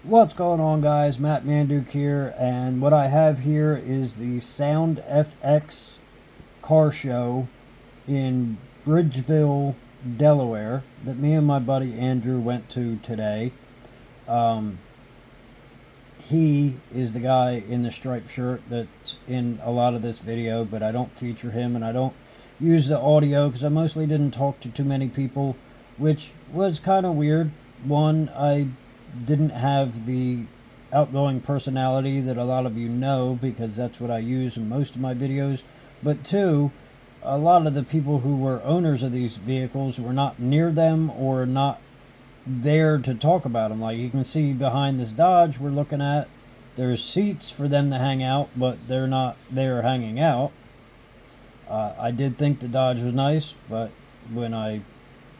What's going on, guys? Matt Manduke here, and what I have here is the Sound FX car show in Bridgeville, Delaware, that me and my buddy Andrew went to today. Um, he is the guy in the striped shirt that's in a lot of this video, but I don't feature him and I don't use the audio because I mostly didn't talk to too many people, which was kind of weird. One, I didn't have the outgoing personality that a lot of you know because that's what I use in most of my videos. But two, a lot of the people who were owners of these vehicles were not near them or not there to talk about them. Like you can see behind this Dodge we're looking at, there's seats for them to hang out, but they're not there hanging out. I did think the Dodge was nice, but when I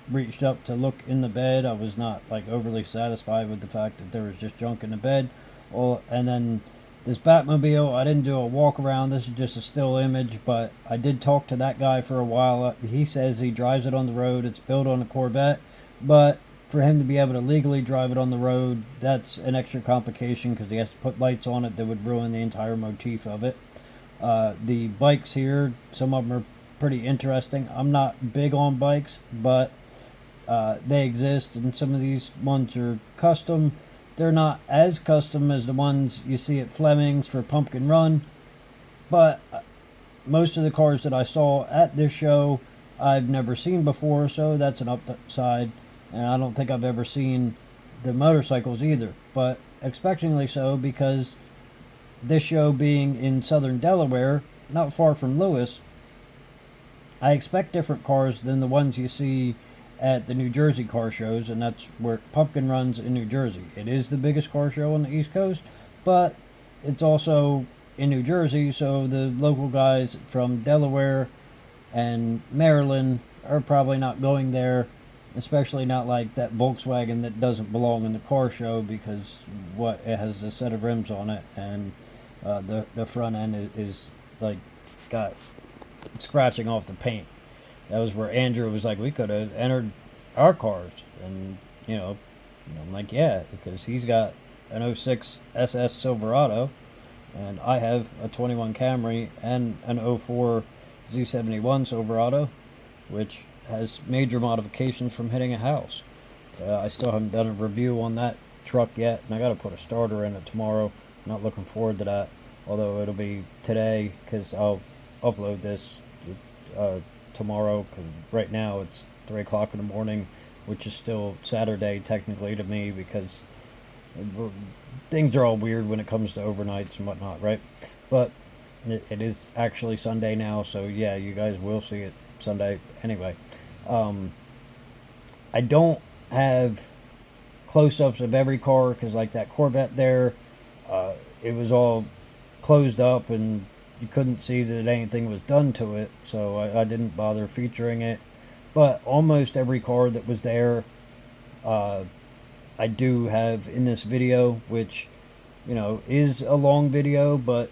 reached up to look in the bed, I was not like overly satisfied with the fact that there was just junk in the bed. And then this Batmobile, I didn't do a walk around. This is just a still image, but I did talk to that guy for a while. He says he drives it on the road. It's built on a Corvette, but for him to be able to legally drive it on the road, that's an extra complication because he has to put lights on it that would ruin the entire motif of it. The bikes here, some of them are pretty interesting. I'm not big on bikes, but they exist, and some of these ones are custom. They're not as custom as the ones you see at Fleming's for Pumpkin Run, but most of the cars that I saw at this show I've never seen before, so that's an upside. And I don't think I've ever seen the motorcycles either, but expectingly so because this show being in southern Delaware, not far from Lewis, I expect different cars than the ones you see at the New Jersey car shows, and that's where Pumpkin runs in New Jersey. It is the biggest car show on the East Coast, but it's also in New Jersey, so the local guys from Delaware and Maryland are probably not going there, especially not like that Volkswagen that doesn't belong in the car show because it has a set of rims on it, and the front end is like got scratching off the paint. That was where Andrew was like, we could have entered our cars. And, I'm like, yeah, because he's got an '06 SS Silverado, and I have a 21 Camry and an '04 Z71 Silverado, which has major modifications from hitting a house. I still haven't done a review on that truck yet, and I got to put a starter in it tomorrow. Not looking forward to that, although it'll be today because I'll upload this tomorrow, because right now it's 3 o'clock in the morning, which is still Saturday technically to me because things are all weird when it comes to overnights and whatnot, right? But it is actually Sunday now, so yeah, you guys will see it Sunday anyway. I don't have close-ups of every car because like that Corvette there, it was all closed up and you couldn't see that anything was done to it, so I didn't bother featuring it. But almost every car that was there, I do have in this video, which, is a long video, but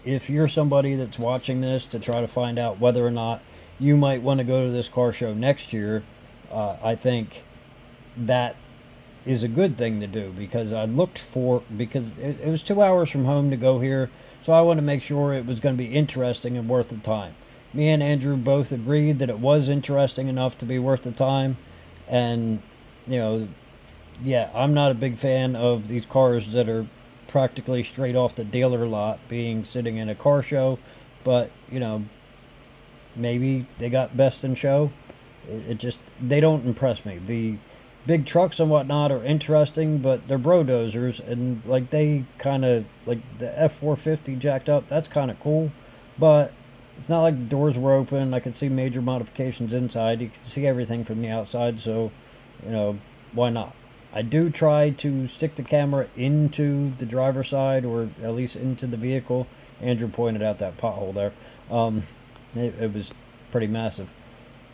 if you're somebody that's watching this to try to find out whether or not you might want to go to this car show next year, I think that is a good thing to do because because it was 2 hours from home to go here, so I wanted to make sure it was going to be interesting and worth the time. Me and Andrew both agreed that it was interesting enough to be worth the time, and yeah, I'm not a big fan of these cars that are practically straight off the dealer lot being sitting in a car show, but maybe they got best in show. It just, they don't impress me. The big trucks and whatnot are interesting, but they're brodozers, and like they kind of like the F450 jacked up. That's kind of cool, but it's not like the doors were open. I could see major modifications inside. You could see everything from the outside, so why not? I do try to stick the camera into the driver's side, or at least into the vehicle. Andrew pointed out that pothole there. It was pretty massive.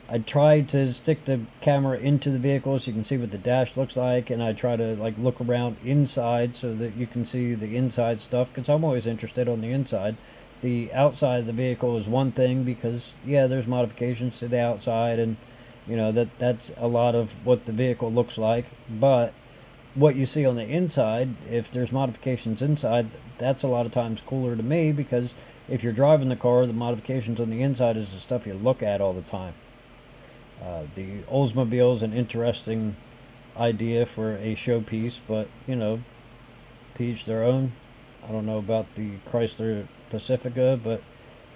I try to stick the camera into the vehicle so you can see what the dash looks like, and I try to like look around inside so that you can see the inside stuff because I'm always interested on the inside. The outside of the vehicle is one thing because yeah, there's modifications to the outside, and that's a lot of what the vehicle looks like, but what you see on the inside, if there's modifications inside, that's a lot of times cooler to me, because if you're driving the car, the modifications on the inside is the stuff you look at all the time. The Oldsmobile is an interesting idea for a showpiece, but to each their own. I don't know about the Chrysler Pacifica, but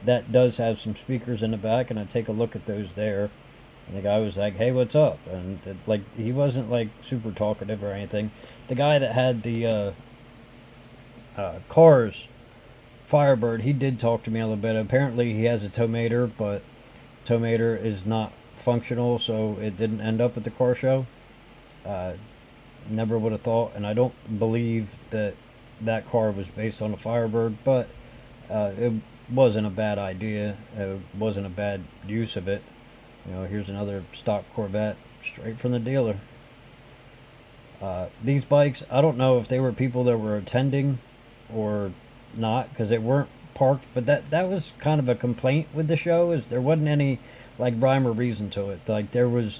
that does have some speakers in the back, and I take a look at those there. And the guy was like, "Hey, what's up?" And he wasn't like super talkative or anything. The guy that had the cars Firebird, he did talk to me a little bit. Apparently, he has a tow meter, but tow meter is not functional, so it didn't end up at the car show. Uh, Never would have thought, and I don't believe that that car was based on a Firebird, but it wasn't a bad idea. It wasn't a bad use of it. Here's another stock Corvette straight from the dealer. These bikes, I don't know if they were people that were attending or not, because they weren't parked, but that was kind of a complaint with the show, is there wasn't any like rhyme or reason to it. Like, there was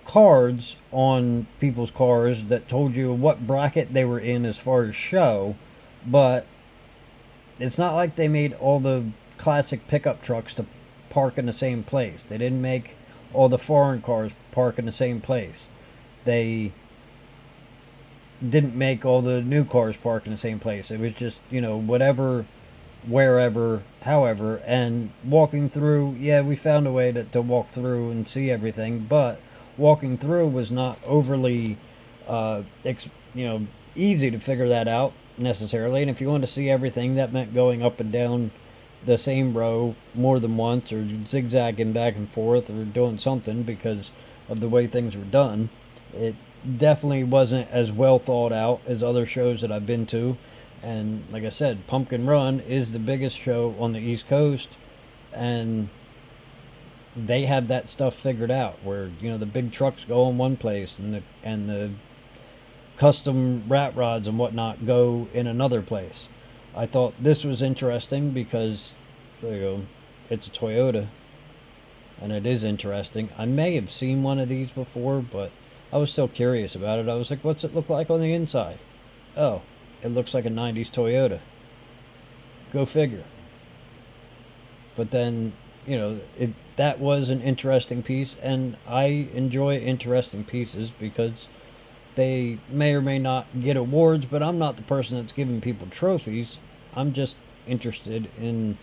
cards on people's cars that told you what bracket they were in as far as show, but it's not like they made all the classic pickup trucks to park in the same place. They didn't make all the foreign cars park in the same place. They didn't make all the new cars park in the same place. It was just, whatever, wherever, however. And walking through, yeah, we found a way to walk through and see everything, but walking through was not overly, easy to figure that out necessarily. And if you wanted to see everything, that meant going up and down the same row more than once, or zigzagging back and forth, or doing something because of the way things were done. It definitely wasn't as well thought out as other shows that I've been to. And like I said, Pumpkin Run is the biggest show on the East Coast, and they have that stuff figured out, where the big trucks go in one place, and the custom rat rods and whatnot go in another place. I thought this was interesting because there you go, it's a Toyota, and it is interesting. I may have seen one of these before, but I was still curious about it. I was like, what's it look like on the inside? Oh, it looks like a 90s Toyota. Go figure. But then, that was an interesting piece, and I enjoy interesting pieces because they may or may not get awards, but I'm not the person that's giving people trophies. I'm just interested in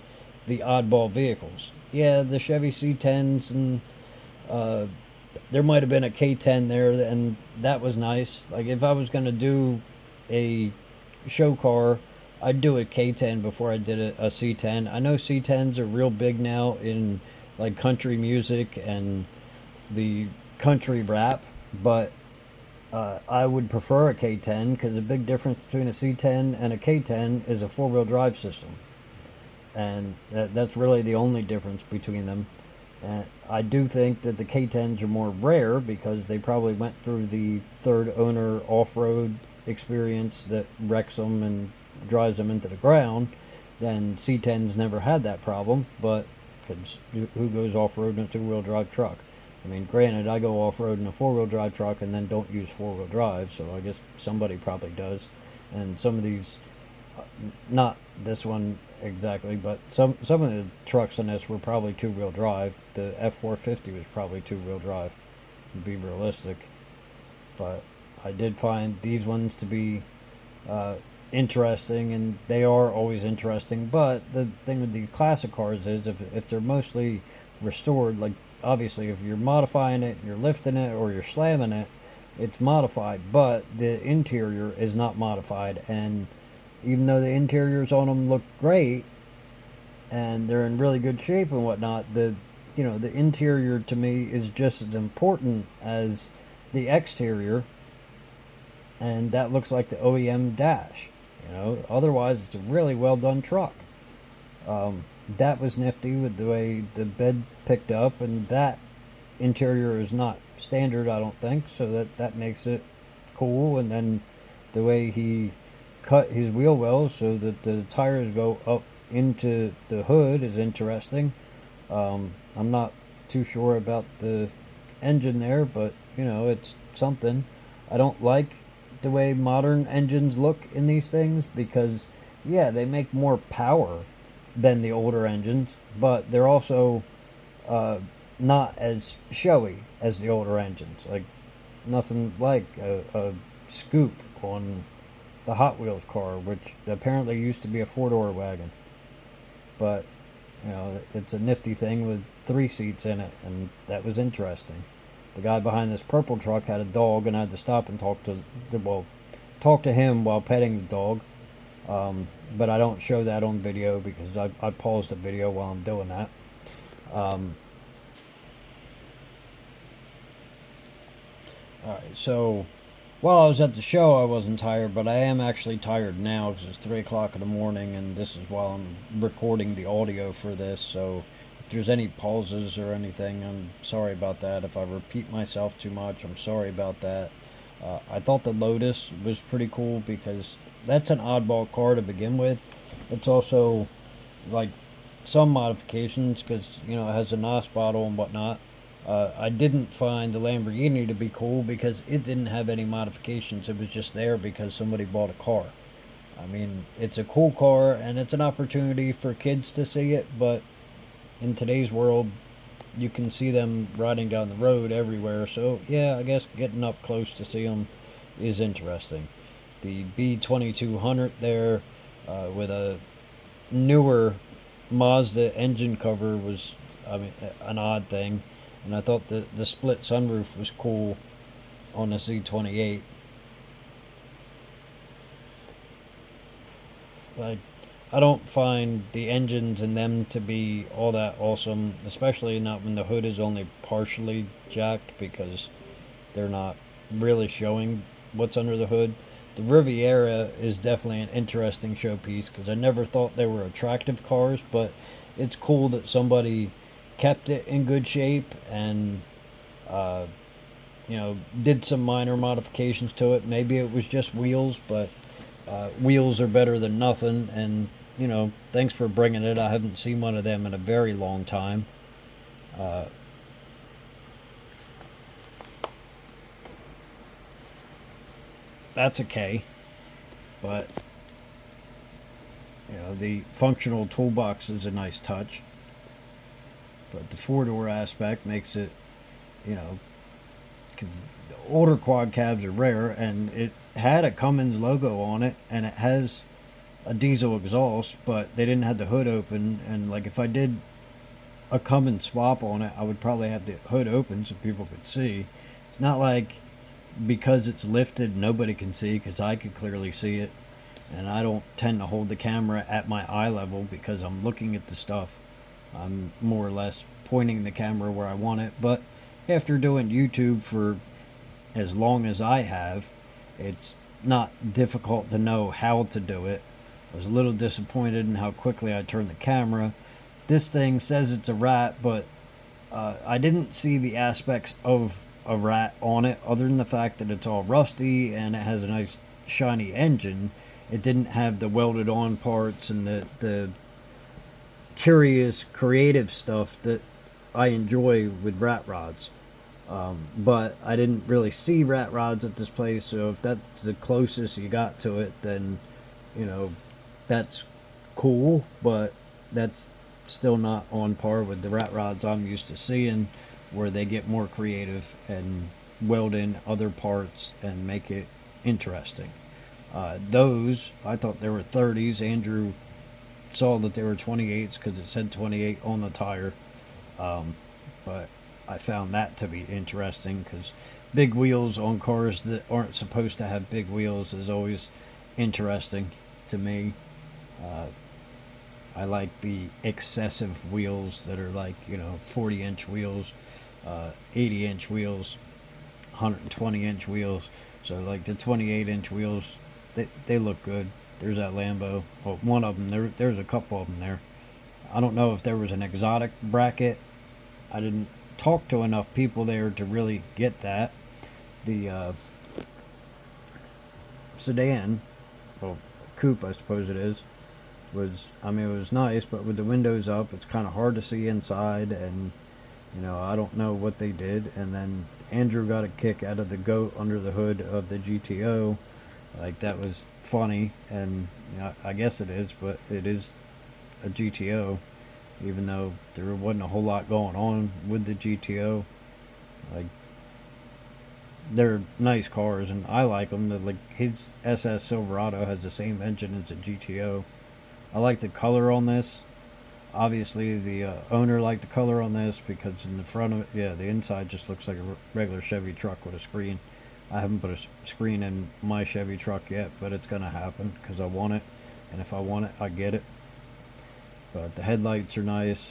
the oddball vehicles. Yeah, the Chevy C10s, and there might have been a K10 there, and that was nice. Like, if I was going to do a show car, I'd do a K10 before I did a C10. I know C10s are real big now in like country music and the country rap, but I would prefer a K10, because the big difference between a C10 and a K10 is a four-wheel drive system, and that's really the only difference between them. And I do think that the K10s are more rare because they probably went through the third owner off-road experience that wrecks them and drives them into the ground. Then C10s never had that problem, but cause who goes off-road in a two-wheel drive truck? I mean, granted, I go off-road in a four-wheel drive truck and then don't use four-wheel drive, so I guess somebody probably does. And some of these, not this one exactly, but some of the trucks in this were probably two-wheel drive. The F450 was probably two-wheel drive, to be realistic. But I did find these ones to be interesting, and they are always interesting. But the thing with the classic cars is, if they're mostly restored, like obviously if you're modifying it, you're lifting it, or you're slamming it, it's modified, but the interior is not modified. And even though the interiors on them look great and they're in really good shape and whatnot, the interior to me is just as important as the exterior, and that looks like the OEM dash. Otherwise it's a really well done truck. That was nifty with the way the bed picked up, and that interior is not standard, I don't think, so that makes it cool. And then the way he cut his wheel wells so that the tires go up into the hood is interesting. I'm not too sure about the engine there, but it's something. I don't like the way modern engines look in these things because, yeah, they make more power than the older engines, but they're also not as showy as the older engines. Like, nothing like a scoop on the Hot Wheels car, which apparently used to be a four-door wagon. But, it's a nifty thing with 3 seats in it, and that was interesting. The guy behind this purple truck had a dog, and I had to stop and talk to him while petting the dog. But I don't show that on video because I paused the video while I'm doing that. Alright, so while I was at the show, I wasn't tired, but I am actually tired now because it's 3 o'clock in the morning, and this is while I'm recording the audio for this. So if there's any pauses or anything, I'm sorry about that. If I repeat myself too much, I'm sorry about that. I thought the Lotus was pretty cool because that's an oddball car to begin with. It's also like some modifications because, it has a NOS bottle and whatnot. I didn't find the Lamborghini to be cool because it didn't have any modifications. It was just there because somebody bought a car. I mean, it's a cool car and it's an opportunity for kids to see it, but in today's world, you can see them riding down the road everywhere. So, yeah, I guess getting up close to see them is interesting. The B2200 there with a newer Mazda engine cover was, an odd thing. And I thought the split sunroof was cool on the Z28. Like, I don't find the engines in them to be all that awesome, especially not when the hood is only partially jacked because they're not really showing what's under the hood. The Riviera is definitely an interesting showpiece because I never thought they were attractive cars, but it's cool that somebody kept it in good shape and did some minor modifications to it. Maybe it was just wheels, but wheels are better than nothing. And thanks for bringing it. I haven't seen one of them in a very long time. That's okay, but the functional toolbox is a nice touch. But the four-door aspect makes it, because older quad cabs are rare, and it had a Cummins logo on it, and it has a diesel exhaust, but they didn't have the hood open. And like if I did a Cummins swap on it, I would probably have the hood open so people could see. It's not like because it's lifted nobody can see, because I could clearly see it, and I don't tend to hold the camera at my eye level because I'm looking at the stuff. I'm more or less pointing the camera where I want it. But after doing YouTube for as long as I have, it's not difficult to know how to do it. I was a little disappointed in how quickly I turned the camera. This thing says it's a rat, but I didn't see the aspects of a rat on it other than the fact that it's all rusty and it has a nice shiny engine. It didn't have the welded on parts and the curious creative stuff that I enjoy with rat rods. But I didn't really see rat rods at this place, so if that's the closest you got to it, then that's cool, but that's still not on par with the rat rods I'm used to seeing, where they get more creative and weld in other parts and make it interesting. Those, I thought they were 30s. Andrew saw that they were 28s because it said 28 on the tire. But I found that to be interesting because big wheels on cars that aren't supposed to have big wheels is always interesting to me. I like the excessive wheels that are like 40-inch wheels, 80-inch wheels, 120-inch wheels. So like the 28-inch wheels, they look good. There's that Lambo. Well, one of them. There's a couple of them there. I don't know if there was an exotic bracket. I didn't talk to enough people there to really get that. The sedan, well, coupe I suppose it is, it was nice, but with the windows up, it's kind of hard to see inside, and I don't know what they did. And then Andrew got a kick out of the goat under the hood of the GTO. Like, that was funny, and I guess it is, but it is a GTO, even though there wasn't a whole lot going on with the GTO. Like, they're nice cars, and I like them. Like, his SS Silverado has the same engine as the GTO. I like the color on this. Obviously, the owner liked the color on this because in the front of it, yeah, the inside just looks like a regular Chevy truck with a screen. I haven't put a screen in my Chevy truck yet, but it's gonna happen because I want it, and if I want it, I get it. But the headlights are nice.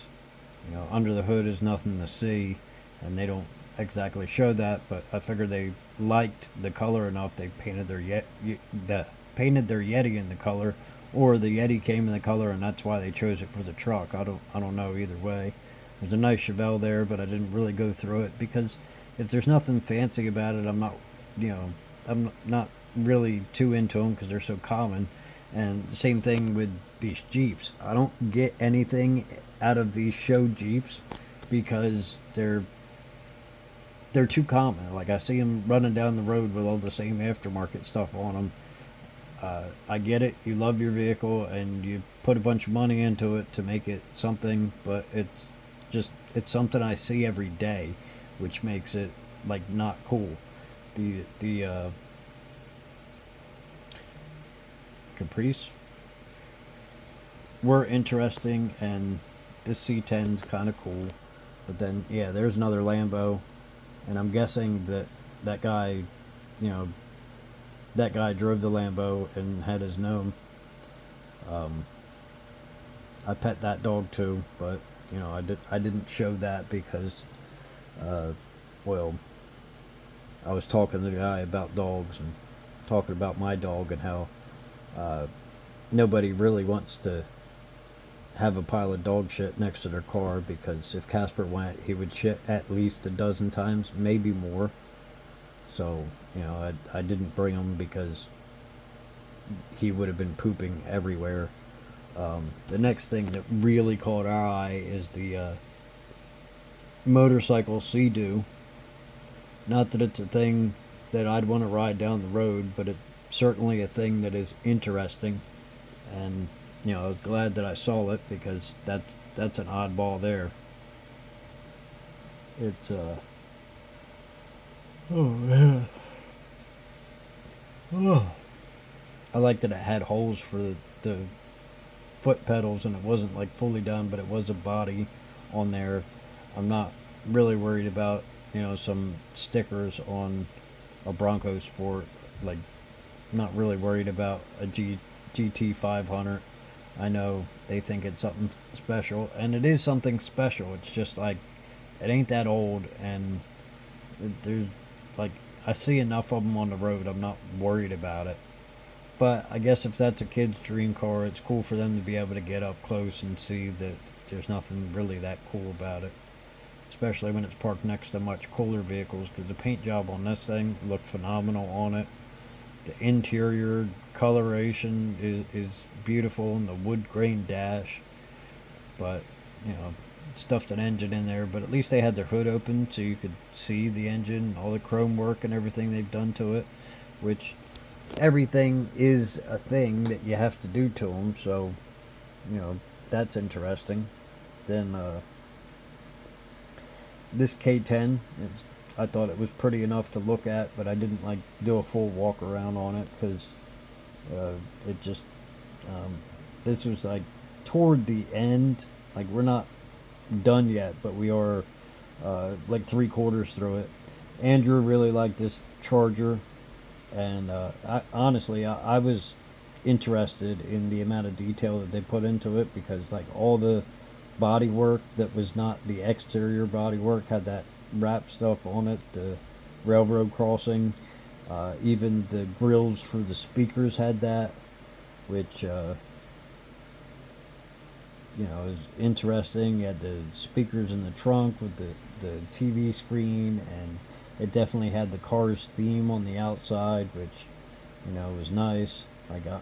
Under the hood is nothing to see, and they don't exactly show that. But I figured they liked the color enough. They painted painted their Yeti in the color, or the Yeti came in the color, and that's why they chose it for the truck. I don't know either way. There's a nice Chevelle there, but I didn't really go through it because if there's nothing fancy about it, I'm not really too into them because they're so common. And the same thing with these Jeeps. I don't get anything out of these show Jeeps because they're too common. Like, I see them running down the road with all the same aftermarket stuff on them. I get it. You love your vehicle and you put a bunch of money into it to make it something, but it's something I see every day, which makes it like not cool. The Caprice were interesting, and this C10's kind of cool. But then, yeah, there's another Lambo, and I'm guessing that guy, you know, that guy drove the Lambo and had his gnome. Um, I pet that dog too, but I didn't show that because, uh, well, I was talking to the guy about dogs and talking about my dog and how uh, nobody really wants to have a pile of dog shit next to their car because if Casper went, he would shit at least a dozen times, maybe more. So, I didn't bring him because he would have been pooping everywhere. The next thing that really caught our eye is the motorcycle Sea-Doo. Not that it's a thing that I'd want to ride down the road, but it's certainly a thing that is interesting. And I was glad that I saw it because that's an oddball there. It's oh man, oh. I liked that it had holes for the foot pedals, and it wasn't like fully done, but it was a body on there. I'm not really worried about some stickers on a Bronco Sport. Like, not really worried about a GT 500. I know they think it's something special, and it is something special. It's just like it ain't that old, and there's like I see enough of them on the road. I'm not worried about it. But I guess if that's a kid's dream car, it's cool for them to be able to get up close and see that there's nothing really that cool about it. Especially when it's parked next to much cooler vehicles, because the paint job on this thing looked phenomenal on it. The interior coloration is beautiful, and the wood grain dash. But, stuffed an engine in there. But at least they had their hood open so you could see the engine, all the chrome work and everything they've done to it. Which, everything is a thing that you have to do to them. So, that's interesting. Then, this K10, I thought it was pretty enough to look at, but I didn't do a full walk around on it because it just this was toward the end. Like, we're not done yet, but we are like 3/4 through it. Andrew really liked this Charger, and I was interested in the amount of detail that they put into it because all the body work that was not the exterior body work had that wrap stuff on it, the railroad crossing, even the grills for the speakers had that, which is interesting. You had the speakers in the trunk with the TV screen, and it definitely had the Cars theme on the outside, which was nice.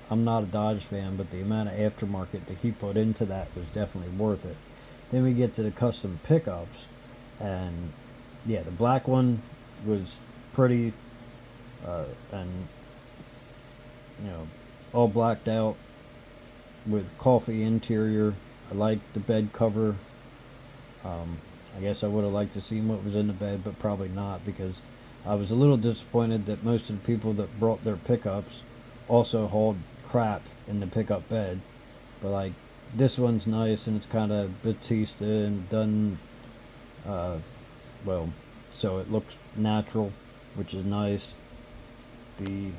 I'm not a Dodge fan, but the amount of aftermarket that he put into that was definitely worth it. Then we get to the custom pickups, and yeah, the black one was pretty, and all blacked out with coffee interior. I like the bed cover. I guess I would have liked to see what was in the bed, but probably not, because I was a little disappointed that most of the people that brought their pickups also hauled crap in the pickup bed. But like, this one's nice, and it's kind of Batista and done uh, well, so it looks natural, which is nice. The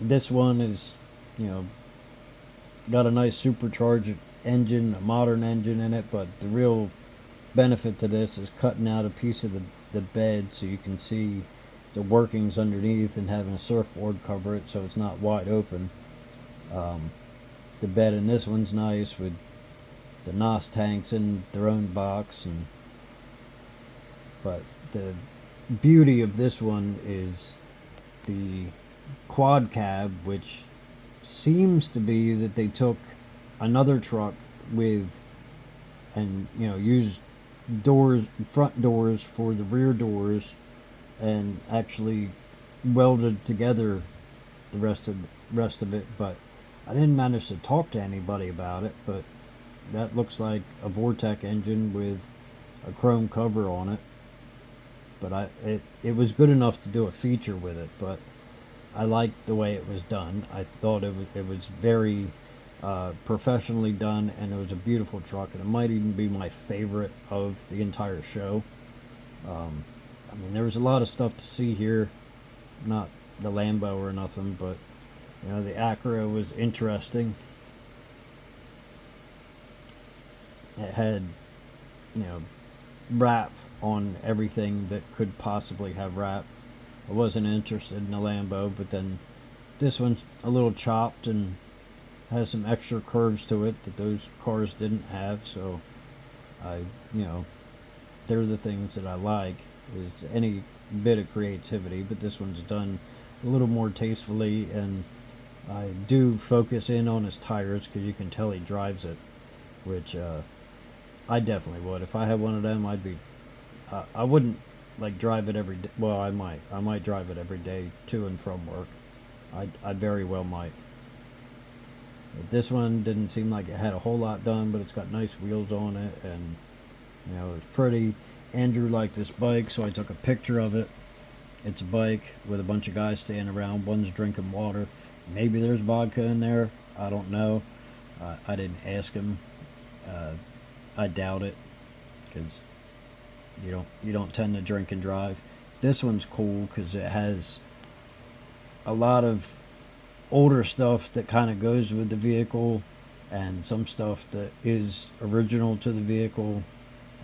This one is, you know, got a nice supercharged engine, a modern engine in it, but the real benefit to this is cutting out a piece of the bed so you can see the workings underneath, and having a surfboard cover it so it's not wide open. Um, the bed in this one's nice, with the NOS tanks in their own box, but the beauty of this one is the quad cab, which seems to be that they took another truck with, and used front doors for the rear doors, and actually welded together the rest of it. But I didn't manage to talk to anybody about it. But that looks like a Vortec engine with a chrome cover on it. But it was good enough to do a feature with it. But I liked the way it was done. I thought it was very professionally done, and it was a beautiful truck, and it might even be my favorite of the entire show. I mean, there was a lot of stuff to see here, not the Lambo or nothing, but the Acura was interesting. It had wrap on everything that could possibly have wrap. I wasn't interested in the Lambo, but then this one's a little chopped and has some extra curves to it that those cars didn't have. So they're the things that I like, is any bit of creativity. But this one's done a little more tastefully, and I do focus in on his tires, because you can tell he drives it, which I definitely would. If I had one of them, I wouldn't like drive it every day. Well, I might drive it every day to and from work. I very well might. But this one didn't seem like it had a whole lot done, but it's got nice wheels on it, and it's pretty. Andrew liked this bike, so I took a picture of it. It's a bike with a bunch of guys standing around. One's drinking water. Maybe there's vodka in there. I don't know. I didn't ask him. I doubt it, because you don't tend to drink and drive. This one's cool because it has a lot of older stuff that kind of goes with the vehicle, and some stuff that is original to the vehicle,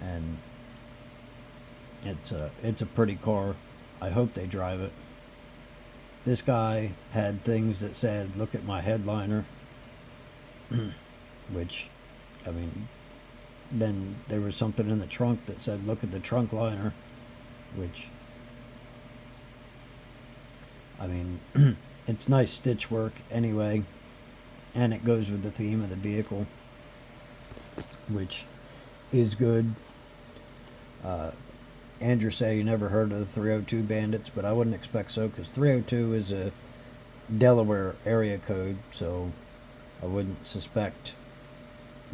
and it's a pretty car. I hope they drive it. This guy had things that said, "Look at my headliner," which, I mean, then there was something in the trunk that said, "Look at the trunk liner," which, I mean, it's nice stitch work anyway, and it goes with the theme of the vehicle, which is good. Andrew said he never heard of the 302 Bandits, but I wouldn't expect so, because 302 is a Delaware area code, so I wouldn't suspect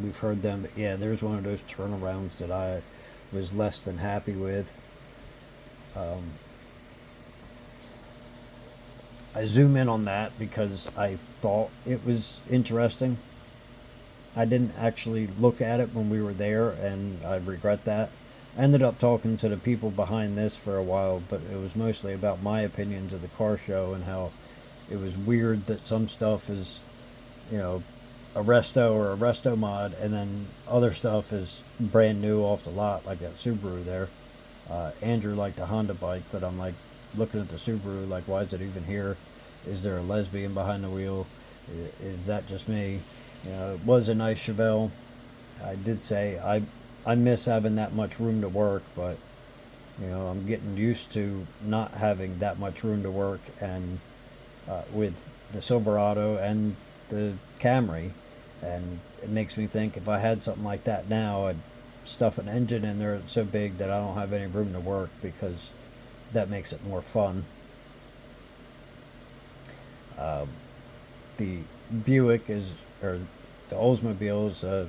we've heard them. But yeah, there's one of those turnarounds that I was less than happy with. I zoom in on that because I thought it was interesting. I didn't actually look at it when we were there, and I regret that. I ended up talking to the people behind this for a while, but it was mostly about my opinions of the car show, and how it was weird that some stuff is, a resto or a resto mod, and then other stuff is brand new off the lot, like that Subaru there. Andrew liked a Honda bike, but I'm like looking at the Subaru, like, why is it even here? Is there a lesbian behind the wheel? Is that just me? It was a nice Chevelle. I did say I miss having that much room to work, but I'm getting used to not having that much room to work, and with the Silverado and the Camry, and it makes me think, if I had something like that now, I'd stuff an engine in there so big that I don't have any room to work, because that makes it more fun. The Buick is, or the Oldsmobile is a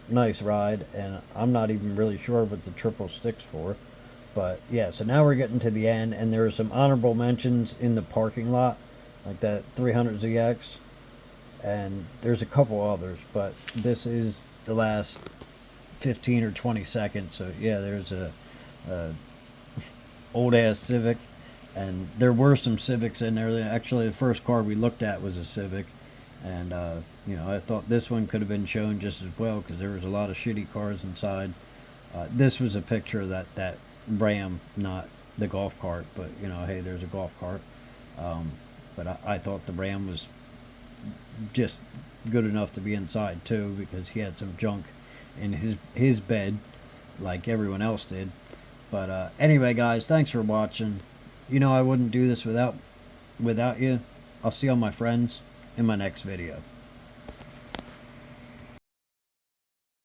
nice ride, and I'm not even really sure what the triple sticks for. But yeah, so now we're getting to the end, and there are some honorable mentions in the parking lot, like that 300ZX, and there's a couple others, but this is the last 15 or 20 seconds. So yeah, there's a old ass Civic, and there were some Civics in there. Actually, the first car we looked at was a Civic, and you know, I thought this one could have been shown just as well because there was a lot of shitty cars inside. This was a picture of that Ram, not the golf cart, but you know, hey, there's a golf cart. But I thought the Ram was just good enough to be inside too, because he had some junk in his bed like everyone else did. But anyway, guys, thanks for watching. You know I wouldn't do this without you. I'll see all my friends in my next video.